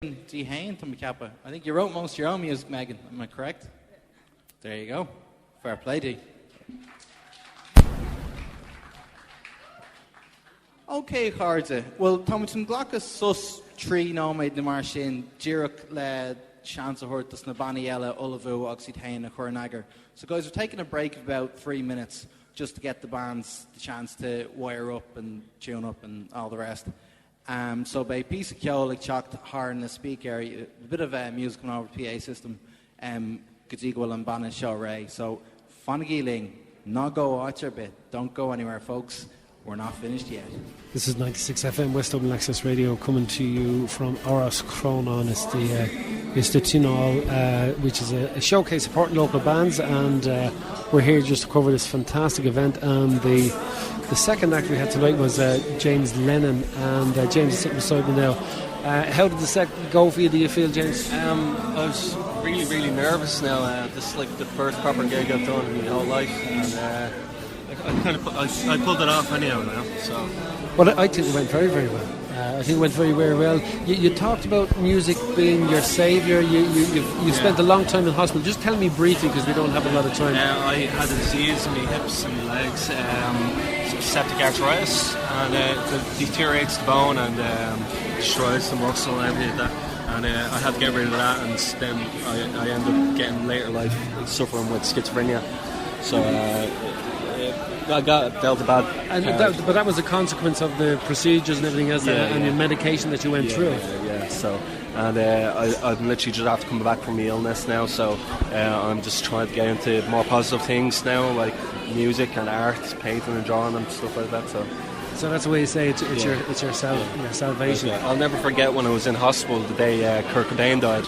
D. Hain to Macappa. I think you wrote most of your own music, Megan. Am I correct? There you go. Fair play, D. Okay, Harza. Well, Thomason Glockus sus trí nómaid na mar sin Jirach le chance of hurt the Snabaniella Ulavu Oxytane a Chornagar. So guys, we're taking a break of about 3 minutes just to get the bands the chance to wire up and tune up and all the rest. So by piece of kyo like chocked hard in the speaker, a bit of music coming over the PA system, Gazigwal and Banna Show Ray. So Fonagiling, not go watch your bit. Don't go anywhere, folks. We're not finished yet. This is 96 FM West Dublin Access Radio coming to you from Oras Cronon. It's the Tionol, which is a showcase supporting local bands, and we're here just to cover this fantastic event. And the second act we had tonight was James Lennon, and James is sitting beside me now. How did the set go for you, do you feel, James? I was really nervous now. This is like the first proper gig I've done in my whole life, and I pulled it off anyhow now. So, well, I think it went very well. I think it went very well. You talked about music being your saviour. You spent a long time in hospital. Just tell me briefly, because we don't have a lot of time. I had a disease in my hips and my legs, septic arthritis, and it deteriorates the bone and destroys the muscle and everything like that. And I had to get rid of that, and then I ended up getting later life suffering with schizophrenia. So I dealt a bad. But that was a consequence of the procedures and everything else, and the medication that you went through. Yeah. So, and I'm literally just have to come back from my illness now. So I'm just trying to get into more positive things now, like music and art, painting and drawing and stuff like that. So that's the way you say it's your salvation. Yeah. I'll never forget when I was in hospital the day Kurt Cobain died.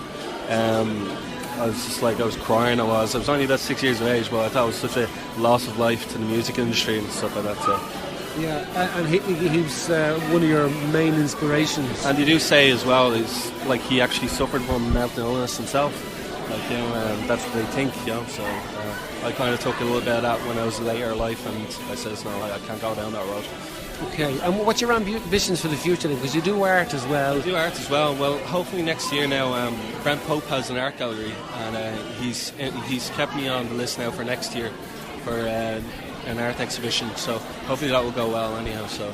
I was just like, I was crying. I was only about 6 years of age, but I thought it was such a loss of life to the music industry and stuff like that. So. Yeah, and he was one of your main inspirations. And you do say as well, is like he actually suffered from mental illness himself. Like, you know, that's what they think, you know. So I kind of took a little bit of that when I was later in life, and I said, no, I can't go down that road. Okay, and what's your ambitions for the future then? Because you do art as well. I do art as well. Well, hopefully next year now, Brent Pope has an art gallery, and he's kept me on the list now for next year for an art exhibition. So hopefully that will go well anyhow. So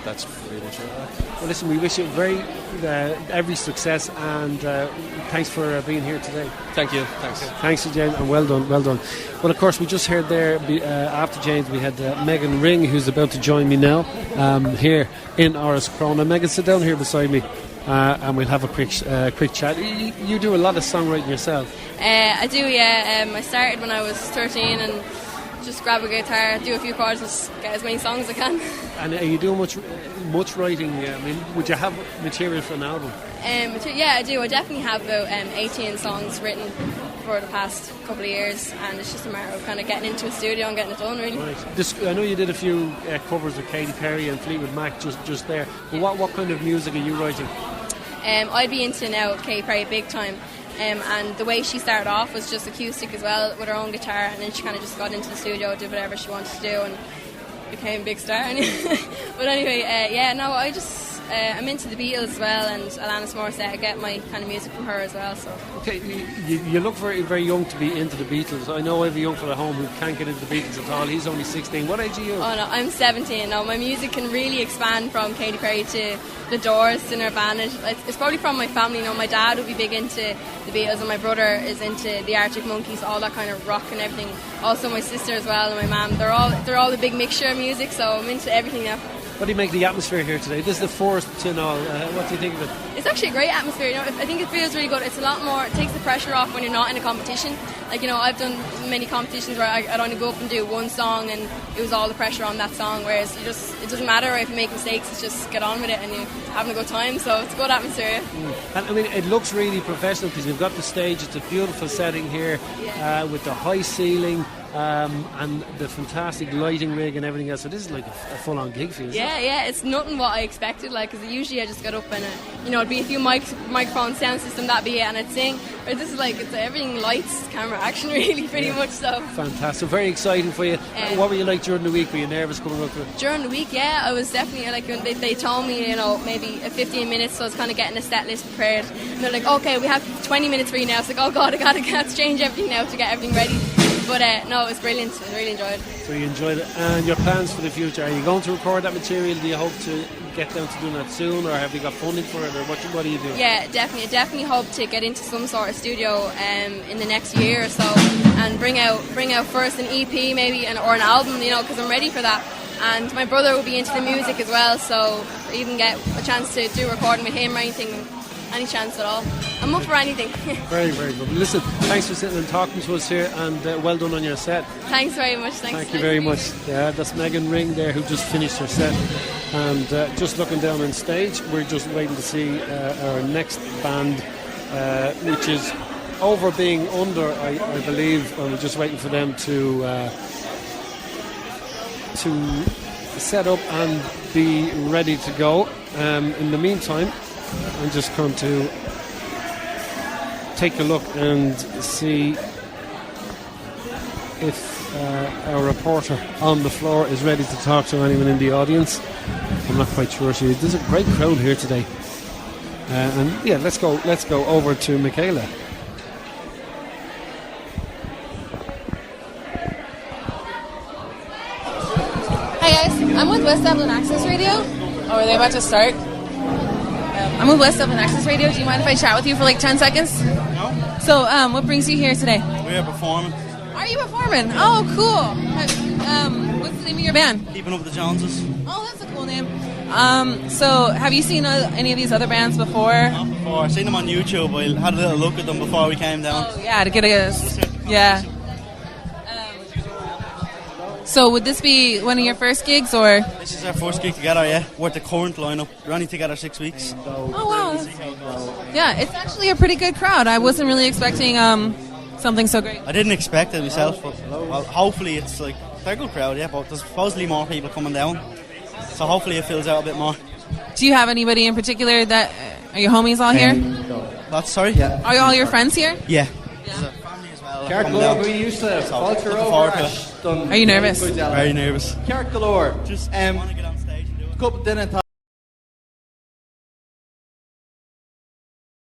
that's pretty much it. Well, listen, we wish you every success, and thanks for being here today. Thank you. Thanks to James, and well done. Well, of course, we just heard there after James, we had Megan Ring, who's about to join me now here in Oras Crona. Megan, sit down here beside me, and we'll have a quick chat. You do a lot of songwriting yourself. I do, yeah. I started when I was 13 and just grab a guitar, do a few chords, just get as many songs as I can. And are you doing much writing? I mean, would you have material for an album? Yeah, I do. I definitely have about 18 songs written for the past couple of years, and it's just a matter of kind of getting into a studio and getting it done, really. Right. I know you did a few covers with Katy Perry and Fleetwood Mac just there. But what kind of music are you writing? I'd be into now Katy Perry big time. And the way she started off was just acoustic as well, with her own guitar, and then she kind of just got into the studio, did whatever she wanted to do, and became a big star. But anyway, I'm into the Beatles as well, and Alanis Morissette. I get my kind of music from her as well. So. Okay, you look very, very young to be into the Beatles. I know every young fella at home who can't get into the Beatles at all. He's only 16. What age are you? Oh no, I'm 17 now. My music can really expand from Katy Perry to The Doors to Nirvana. It's probably from my family. You know, my dad would be big into the Beatles, and my brother is into the Arctic Monkeys, all that kind of rock and everything. Also my sister as well, and my mum. They're all a big mixture of music, so I'm into everything now. What do you make of the atmosphere here today? This is the first Tionol. What do you think of it? It's actually a great atmosphere. You know, I think it feels really good. It's a lot more. It takes the pressure off when you're not in a competition. Like, you know, I've done many competitions where I'd only go up and do one song, and it was all the pressure on that song. Whereas it doesn't matter if you make mistakes. It's just get on with it, and you're having a good time. So it's a good atmosphere. And I mean, it looks really professional because you've got the stage. It's a beautiful setting here with the high ceiling. and the fantastic lighting rig and everything else. So this is like a full-on gig for you. Yeah, it's nothing what I expected. Like, because usually I just got up and it'd be a few microphones, sound system, that'd be it, and I'd sing. Or this is like it's everything lights, camera, action, really, pretty much. So fantastic, very exciting for you. What were you like during the week? Were you nervous coming up to it? During the week, yeah, I was definitely like when they told me, maybe 15 minutes, so I was kind of getting a set list prepared. And they're like, okay, we have 20 minutes for you now. It's like, oh god, I gotta change everything now to get everything ready. But no, it was brilliant. I really enjoyed it. So you enjoyed it. And your plans for the future? Are you going to record that material? Do you hope to get down to doing that soon, or have you got funding for it, or what are you doing? Yeah, definitely. I definitely hope to get into some sort of studio in the next year or so, and bring out first an EP maybe, or an album, because I'm ready for that. And my brother will be into the music as well, so even get a chance to do recording with him or anything. Any chance at all. I'm up for anything. Very, very good. Listen, thanks for sitting and talking to us here, and well done on your set. Thanks very much. Thank you very much. Yeah, that's Megan Ring there, who just finished her set. And just looking down on stage, we're just waiting to see our next band, which is over being under, I believe. And we're just waiting for them to set up and be ready to go. In the meantime, I'm just going to take a look and see if our reporter on the floor is ready to talk to anyone in the audience. I'm not quite sure. There's a great crowd here today, and yeah, let's go over to Michaela. Hi guys, I'm with West Dublin Access Radio. Oh, are they about to start? I'm with West Dublin Access Radio. Do you mind if I chat with you for like 10 seconds? No. So, what brings you here today? We're performing. Are you performing? Oh, cool. What's the name of your band? Keeping Up with the Joneses. Oh, that's a cool name. So, have you seen any of these other bands before? Not before. I've seen them on YouTube. I had a little look at them before we came down. Oh, yeah, to get a... Yeah. So, would this be one of your first gigs, or...? This is our first gig together, yeah. We're at the current lineup. We're only together 6 weeks. Oh, wow. Yeah, it's actually a pretty good crowd. I wasn't really expecting something so great. I didn't expect it myself, but well, hopefully it's like... They're a good crowd, yeah, but there's supposedly more people coming down. So hopefully it fills out a bit more. Do you have anybody in particular that... Are your homies all here? That's sorry? Yeah. Are all your friends here? Yeah. Yeah. Carrick Galore, we used to falter over. Are you nervous? Very nervous. Carrick Galore. Just want to get on stage and do it. Couple dinner